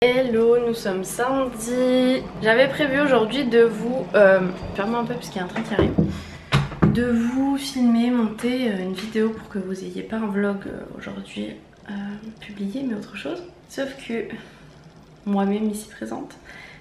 Hello, nous sommes samedi. J'avais prévu aujourd'hui de vous... fermez un peu parce qu'il y a un train qui arrive. De vous filmer, monter une vidéo pour que vous n'ayez pas un vlog aujourd'hui publié mais autre chose. Sauf que moi-même ici présente,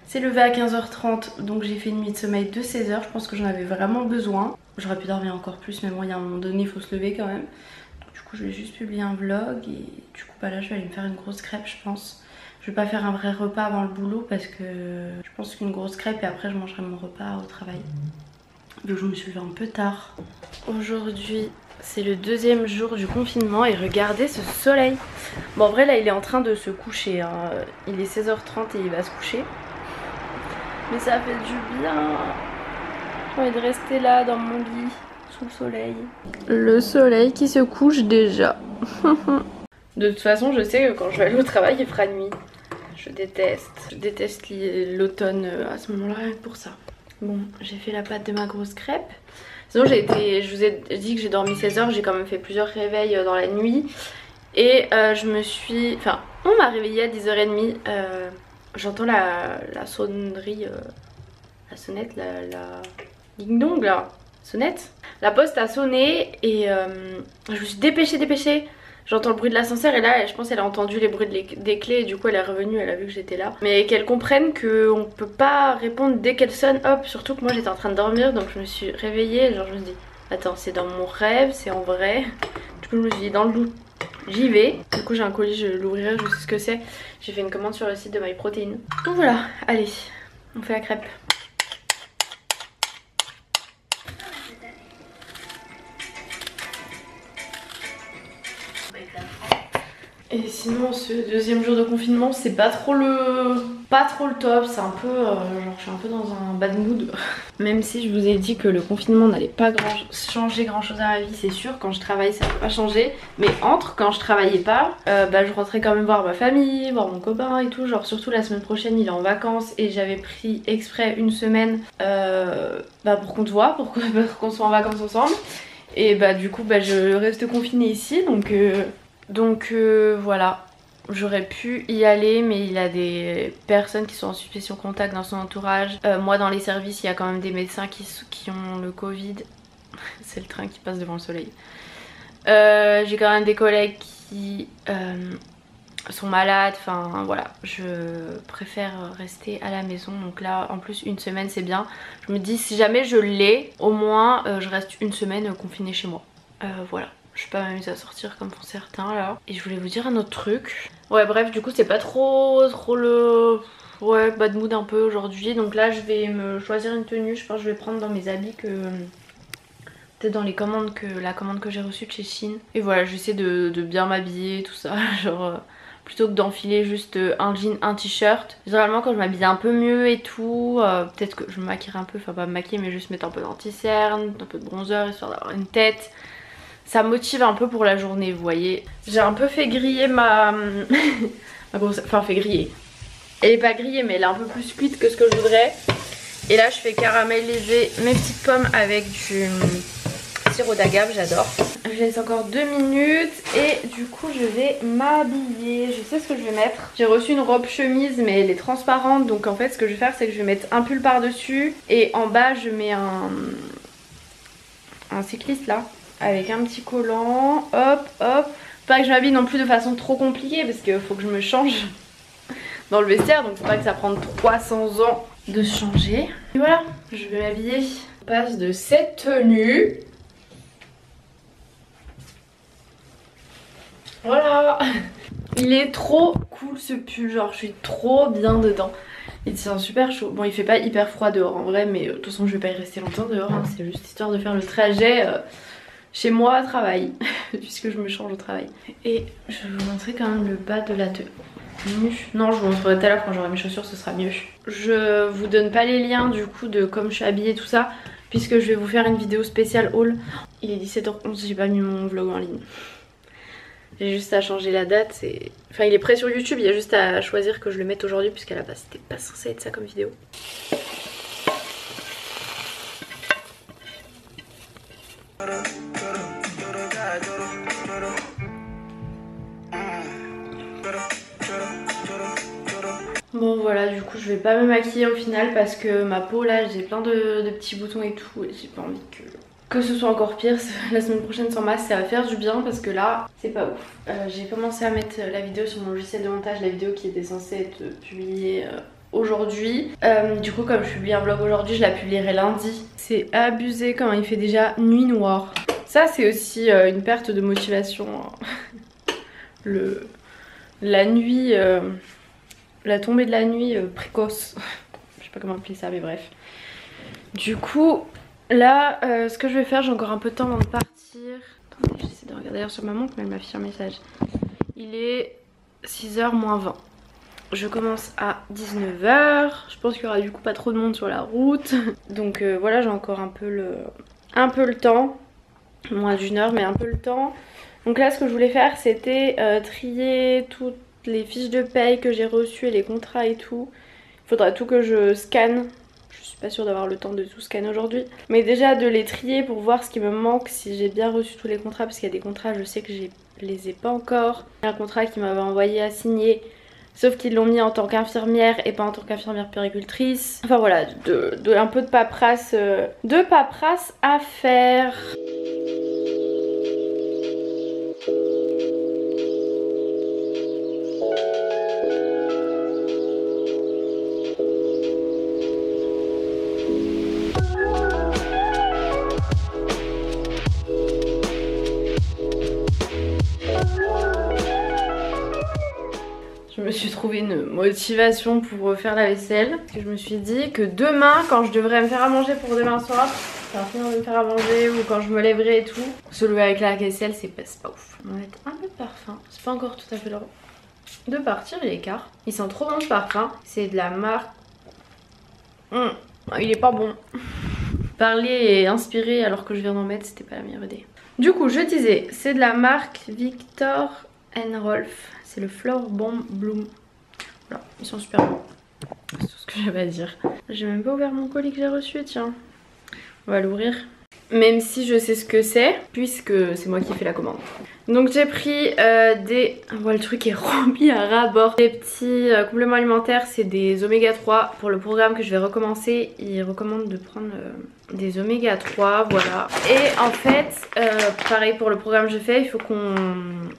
c'est levé à 15h30 donc j'ai fait une nuit de sommeil de 16h. Je pense que j'en avais vraiment besoin. J'aurais pu dormir encore plus mais bon il y a un moment donné il faut se lever quand même. Donc, du coup je vais juste publier un vlog et du coup bah là je vais aller me faire une grosse crêpe je pense. Je vais pas faire un vrai repas avant le boulot parce que je pense qu'une grosse crêpe et après je mangerai mon repas au travail. Vu que je me suis levée un peu tard. Aujourd'hui c'est le deuxième jour du confinement et regardez ce soleil. Bon en vrai là il est en train de se coucher hein. Il est 16h30 et il va se coucher. Mais ça fait du bien. J'ai envie de rester là dans mon lit sous le soleil. Le soleil qui se couche déjà. De toute façon je sais que quand je vais aller au travail il fera nuit. Je déteste l'automne à ce moment-là rien que pour ça. Bon, j'ai fait la pâte de ma grosse crêpe. Sinon je vous ai dit que j'ai dormi 16 heures, j'ai quand même fait plusieurs réveils dans la nuit. Et je me suis... Enfin, on m'a réveillée à 10h30. J'entends la sonnerie, la sonnette, la ding-dong là, sonnette. La poste a sonné et je me suis dépêchée. J'entends le bruit de l'ascenseur et là je pense qu'elle a entendu les bruits des clés et du coup elle est revenue, elle a vu que j'étais là. Mais qu'elle comprenne qu'on peut pas répondre dès qu'elle sonne, hop, surtout que moi j'étais en train de dormir donc je me suis réveillée, genre je me suis dit attends c'est dans mon rêve, c'est en vrai. Du coup je me suis dit dans le doute j'y vais. Du coup j'ai un colis, je l'ouvrirai, je sais ce que c'est. J'ai fait une commande sur le site de MyProtein. Donc voilà, allez, on fait la crêpe. Et sinon ce deuxième jour de confinement c'est pas trop le top, c'est un peu genre je suis un peu dans un bad mood. Même si je vous ai dit que le confinement n'allait pas changer grand chose à ma vie, c'est sûr, quand je travaille ça peut pas changer. Mais quand je travaillais pas, bah je rentrais quand même voir ma famille, voir mon copain et tout, genre surtout la semaine prochaine il est en vacances et j'avais pris exprès une semaine bah pour qu'on te voit, pour qu'on soit en vacances ensemble. Et bah du coup bah je reste confinée ici donc voilà, j'aurais pu y aller mais il y a des personnes qui sont en suspicion contact dans son entourage. Moi dans les services il y a quand même des médecins qui ont le Covid. C'est le train qui passe devant le soleil. J'ai quand même des collègues qui sont malades, enfin voilà, je préfère rester à la maison. Donc là en plus une semaine c'est bien. Je me dis si jamais je l'ai, au moins je reste une semaine confinée chez moi. Voilà. Je suis pas m'amuser à sortir comme font certains là. Et je voulais vous dire un autre truc. Ouais bref du coup c'est pas trop le... Ouais bad mood un peu aujourd'hui. Donc là je vais me choisir une tenue. Je pense que je vais prendre dans mes habits que... Peut-être dans les commandes la commande que j'ai reçue de chez Shein. Et voilà j'essaie de bien m'habiller tout ça. Genre plutôt que d'enfiler juste un jean, un t-shirt. Généralement quand je m'habille un peu mieux et tout, peut-être que je me maquillerai un peu. Enfin pas me maquiller mais juste mettre un peu d'anti-cerne, un peu de bronzer histoire d'avoir une tête. Ça motive un peu pour la journée, vous voyez. J'ai un peu fait griller ma grosse... Enfin fait griller. Elle est pas grillée mais elle est un peu plus cuite que ce que je voudrais. Et là je fais caraméliser mes petites pommes avec du sirop d'agave, j'adore. Je laisse encore 2 minutes et du coup je vais m'habiller. Je sais ce que je vais mettre. J'ai reçu une robe chemise mais elle est transparente. Donc en fait ce que je vais faire c'est que je vais mettre un pull par dessus. Et en bas je mets un cycliste là. Avec un petit collant, hop hop. Pas que je m'habille non plus de façon trop compliquée parce qu'il faut que je me change dans le vestiaire. Donc faut pas que ça prenne 300 ans de se changer. Et voilà, je vais m'habiller. On passe de cette tenue. Voilà. Il est trop cool ce pull, genre je suis trop bien dedans. Il tient super chaud. Bon il fait pas hyper froid dehors en vrai mais de toute façon je vais pas y rester longtemps dehors hein. C'est juste histoire de faire le trajet chez moi à travail puisque je me change au travail. Et je vais vous montrer quand même le bas de la tenue. Non je vous montrerai tout à l'heure quand j'aurai mes chaussures, ce sera mieux. Je vous donne pas les liens du coup de comme je suis habillée tout ça puisque je vais vous faire une vidéo spéciale haul. Il est 17h11, j'ai pas mis mon vlog en ligne. J'ai juste à changer la date, enfin il est prêt sur YouTube, il y a juste à choisir que je le mette aujourd'hui puisqu'à la base c'était pas censé être ça comme vidéo. Bon voilà, du coup je vais pas me maquiller au final parce que ma peau là j'ai plein de petits boutons et tout et j'ai pas envie que ce soit encore pire. La semaine prochaine sans masque ça va faire du bien parce que là c'est pas ouf. J'ai commencé à mettre la vidéo sur mon logiciel de montage, la vidéo qui était censée être publiée aujourd'hui. Du coup comme je publie un vlog aujourd'hui je la publierai lundi. C'est abusé quand il fait déjà nuit noire. Ça c'est aussi une perte de motivation. La nuit... la tombée de la nuit précoce. Je sais pas comment appeler ça mais bref. Du coup là ce que je vais faire, j'ai encore un peu de temps avant de partir. Attendez, j'essaie de regarder d'ailleurs sur ma montre mais elle m'affiche un message. Il est 6h moins 20. Je commence à 19h. Je pense qu'il y aura du coup pas trop de monde sur la route. Donc voilà, j'ai encore un peu le temps. Moins d'une heure mais un peu le temps. Donc là ce que je voulais faire c'était trier toutes les fiches de paye que j'ai reçues et les contrats et tout. Il faudra tout que je scanne. Je suis pas sûre d'avoir le temps de tout scanner aujourd'hui. Mais déjà de les trier pour voir ce qui me manque, si j'ai bien reçu tous les contrats. Parce qu'il y a des contrats je sais que je les ai pas encore. Il y a un contrat qui m'avait envoyé à signer. Sauf qu'ils l'ont mis en tant qu'infirmière et pas en tant qu'infirmière puéricultrice. Enfin voilà, un peu de paperasse à faire. Je me suis trouvé une motivation pour faire la vaisselle. Parce que je me suis dit que demain, quand je devrais me faire à manger pour demain soir, enfin finir de me faire à manger ou quand je me lèverai et tout, se lever avec la vaisselle, c'est pas ouf. On va mettre un peu de parfum. C'est pas encore tout à fait l'heure de partir, il est quart. Il sent trop bon ce parfum. C'est de la marque... Il est pas bon. Parler et inspirer alors que je viens d'en mettre, c'était pas la meilleure idée. Du coup, je disais, c'est de la marque Viktor & Rolf. C'est le Flower Bomb Bloom. Voilà, ils sont super bons. C'est tout ce que j'avais à dire. J'ai même pas ouvert mon colis que j'ai reçu, tiens. On va l'ouvrir. Même si je sais ce que c'est, puisque c'est moi qui ai fait la commande. Donc j'ai pris des... Voilà, le truc est rempli à ras-bord. Des petits compléments alimentaires, c'est des oméga 3. Pour le programme que je vais recommencer, ils recommandent de prendre des oméga 3, voilà. Et en fait, pareil pour le programme que je fais, il faut qu'on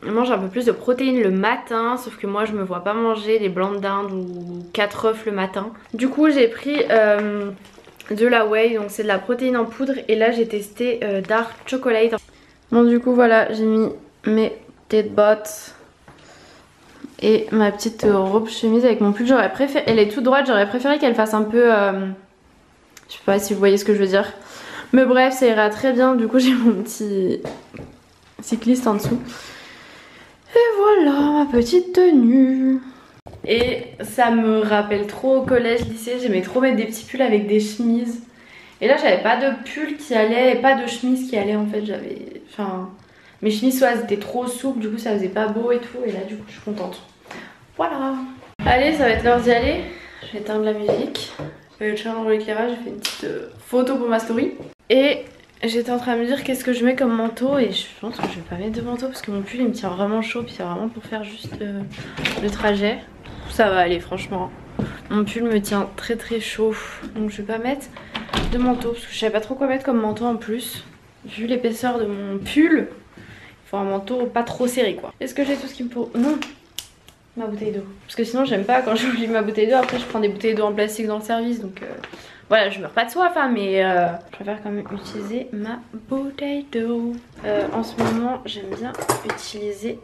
mange un peu plus de protéines le matin. Sauf que moi je me vois pas manger des blancs de dinde ou 4 œufs le matin. Du coup j'ai pris... de la whey, donc c'est de la protéine en poudre. Et là j'ai testé Dark Chocolate. Bon du coup voilà, j'ai mis mes petites bottes et ma petite robe chemise avec mon pull. J'aurais préféré, elle est toute droite, j'aurais préféré qu'elle fasse un peu je sais pas si vous voyez ce que je veux dire, mais bref ça ira très bien. Du coup j'ai mon petit cycliste en dessous. Et voilà ma petite tenue. Et ça me rappelle trop au collège, lycée, j'aimais trop mettre des petits pulls avec des chemises. Et là j'avais pas de pull qui allait et pas de chemise qui allait en fait. J'avais... Enfin... Mes chemises soit elles étaient trop souples, du coup ça faisait pas beau et tout. Et là du coup je suis contente. Voilà. Allez, ça va être l'heure d'y aller. Je vais éteindre la musique. Je vais changer l'éclairage, j'ai fait une petite photo pour ma story. Et j'étais en train de me dire qu'est-ce que je mets comme manteau. Et je pense que je vais pas mettre de manteau parce que mon pull il me tient vraiment chaud. Puis c'est vraiment pour faire juste le trajet. Ça va aller franchement. Mon pull me tient très très chaud. Donc je vais pas mettre de manteau parce que je savais pas trop quoi mettre comme manteau en plus. Vu l'épaisseur de mon pull, il faut un manteau pas trop serré quoi. Est-ce que j'ai tout ce qu'il me faut? Non. Ma bouteille d'eau. Parce que sinon j'aime pas quand j'oublie ma bouteille d'eau. Après je prends des bouteilles d'eau en plastique dans le service. Donc voilà, je meurs pas de soif hein, mais je préfère quand même utiliser ma bouteille d'eau. En ce moment j'aime bien utiliser,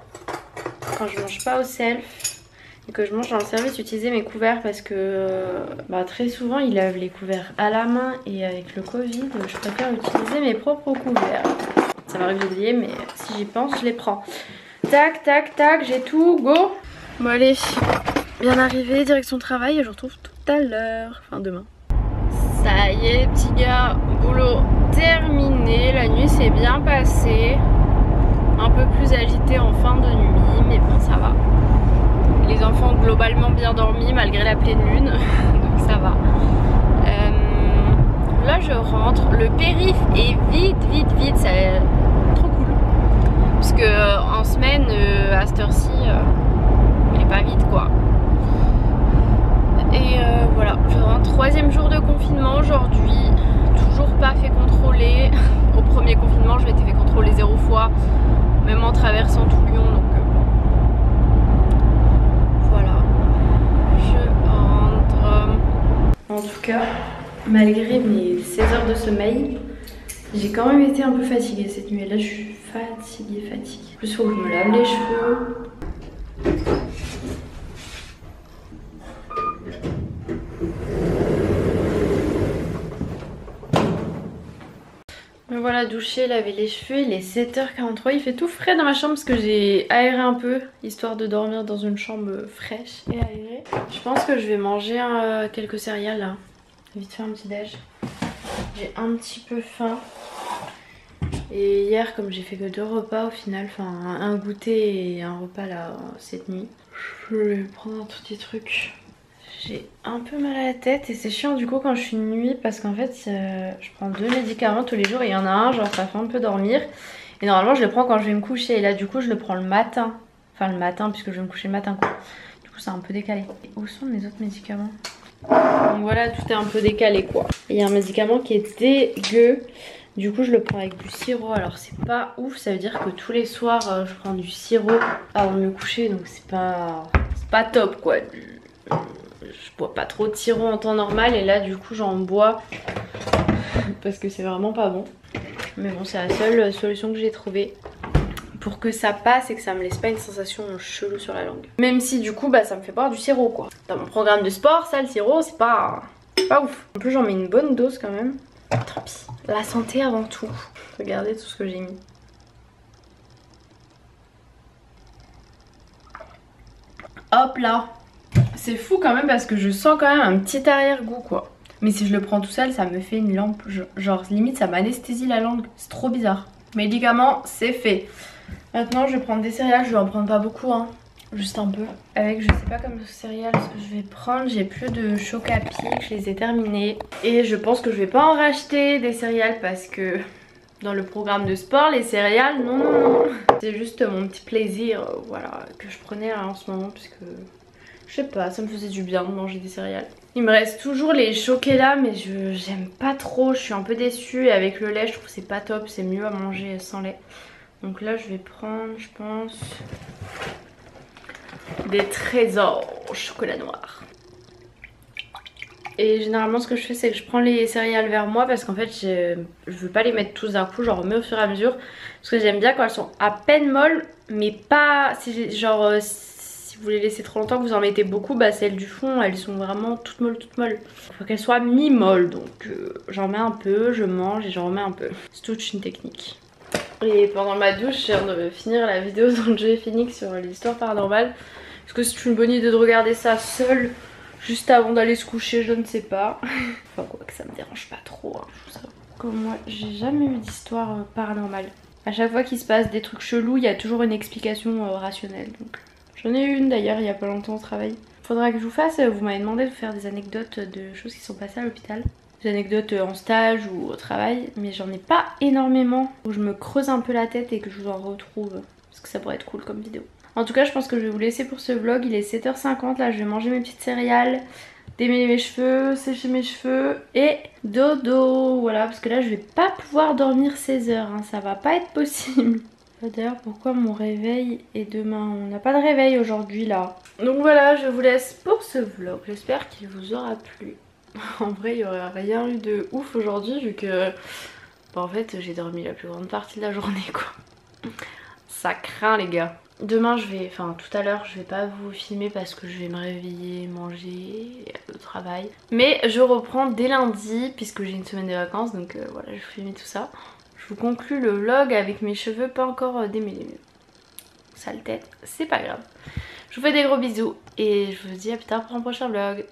quand je mange pas au self et que je mange dans le service, utiliser mes couverts parce que très souvent ils lavent les couverts à la main et avec le Covid je préfère utiliser mes propres couverts. Ça m'arrive d'oublier mais si j'y pense je les prends. Tac tac tac, j'ai tout, go. Bon allez, bien arrivé, direction travail et je vous retrouve tout à l'heure, enfin demain. Ça y est les petits gars, boulot terminé, la nuit s'est bien passée. Un peu plus agité en fin de nuit mais bon ça va. Les enfants ont globalement bien dormi malgré la pleine lune, donc ça va. Là je rentre, le périph est vide, ça est trop cool. Parce que en semaine, à cette heure-ci, il est pas vide quoi. Troisième jour de confinement aujourd'hui, toujours pas fait contrôler. Au premier confinement je m'étais fait contrôler 0 fois, même en traversant tout Lyon, donc voilà, je rentre. En tout cas, malgré mes 16 heures de sommeil, j'ai quand même été un peu fatiguée cette nuit. Là je suis fatiguée. En plus faut que je me lave les cheveux. Me voilà douché, laver les cheveux, il est 7h43, il fait tout frais dans ma chambre parce que j'ai aéré un peu, histoire de dormir dans une chambre fraîche et aérée. Je pense que je vais manger quelques céréales là, vite faire un petit déj. J'ai un petit peu faim. Et hier, comme j'ai fait que 2 repas au final, enfin un goûter et un repas là cette nuit, je vais prendre un tout petit truc. J'ai un peu mal à la tête et c'est chiant du coup quand je suis de nuit parce qu'en fait je prends 2 médicaments tous les jours et il y en a un genre ça fait un peu dormir et normalement je le prends quand je vais me coucher et là du coup je le prends le matin. Enfin le matin puisque je vais me coucher le matin quoi. Du coup c'est un peu décalé. Et où sont mes autres médicaments? Donc voilà, tout est un peu décalé quoi. Il y a un médicament qui est dégueu. Du coup je le prends avec du sirop, alors c'est pas ouf, ça veut dire que tous les soirs je prends du sirop avant de me coucher donc c'est pas top quoi. Je bois pas trop de sirop en temps normal et là du coup j'en bois parce que c'est vraiment pas bon. Mais bon c'est la seule solution que j'ai trouvée pour que ça passe et que ça me laisse pas une sensation chelou sur la langue. Même si du coup bah ça me fait boire du sirop quoi. Dans mon programme de sport ça le sirop c'est pas ouf. En plus j'en mets une bonne dose quand même. Tant pis. La santé avant tout. Regardez tout ce que j'ai mis. Hop là. C'est fou quand même parce que je sens quand même un petit arrière-goût quoi. Mais si je le prends tout seul ça me fait une lampe. Genre limite ça m'anesthésie la langue. C'est trop bizarre. Médicament c'est fait. Maintenant je vais prendre des céréales. Je vais en prendre pas beaucoup hein. Juste un peu. Avec je sais pas comme céréales ce que je vais prendre. J'ai plus de choc à pic. Je les ai terminés. Et je pense que je vais pas en racheter des céréales parce que dans le programme de sport les céréales non. C'est juste mon petit plaisir voilà que je prenais là, en ce moment puisque... Je sais pas, ça me faisait du bien de manger des céréales. Il me reste toujours les choqués là, mais j'aime pas trop, je suis un peu déçue. Et avec le lait, je trouve que c'est pas top, c'est mieux à manger sans lait. Donc là, je vais prendre, je pense, des trésors au chocolat noir. Et généralement, ce que je fais, c'est que je prends les céréales vers moi parce qu'en fait, je veux pas les mettre tous d'un coup, j'en remets au fur et à mesure. Parce que j'aime bien quand elles sont à peine molles, mais pas, genre... Si vous les laissez trop longtemps, que vous en mettez beaucoup, bah celles du fond elles sont vraiment toutes molles. Il faut qu'elles soient mi-molles, donc j'en mets un peu, je mange et j'en remets un peu. C'est toute une technique. Et pendant ma douche, je viens de finir la vidéo dont j'ai fini sur l'histoire paranormale. Est-ce que c'est une bonne idée de regarder ça seule juste avant d'aller se coucher? Je ne sais pas. Enfin quoi que ça me dérange pas trop, hein, je trouve ça. Comme moi, j'ai jamais eu d'histoire paranormale. À chaque fois qu'il se passe des trucs chelous, il y a toujours une explication rationnelle. Donc... J'en ai eu une d'ailleurs il y a pas longtemps au travail. Faudra que je vous fasse, vous m'avez demandé de faire des anecdotes de choses qui sont passées à l'hôpital. Des anecdotes en stage ou au travail, mais j'en ai pas énormément. Où je me creuse un peu la tête et que je vous en retrouve. Parce que ça pourrait être cool comme vidéo. En tout cas je pense que je vais vous laisser pour ce vlog, il est 7h50 là, je vais manger mes petites céréales, démêler mes cheveux, sécher mes cheveux et dodo. Voilà, parce que là je vais pas pouvoir dormir 16 heures, hein, ça va pas être possible. D'ailleurs pourquoi mon réveil est demain? On n'a pas de réveil aujourd'hui là. Donc voilà, je vous laisse pour ce vlog. J'espère qu'il vous aura plu. En vrai il n'y aurait rien eu de ouf aujourd'hui vu que en fait j'ai dormi la plus grande partie de la journée quoi. Ça craint les gars. Demain je vais, enfin tout à l'heure je vais pas vous filmer parce que je vais me réveiller, manger, au travail. Mais je reprends dès lundi puisque j'ai une semaine de vacances donc voilà je vais vous filmer tout ça. Je vous conclue le vlog avec mes cheveux pas encore démêlés. Sale tête, c'est pas grave. Je vous fais des gros bisous et je vous dis à plus tard pour un prochain vlog.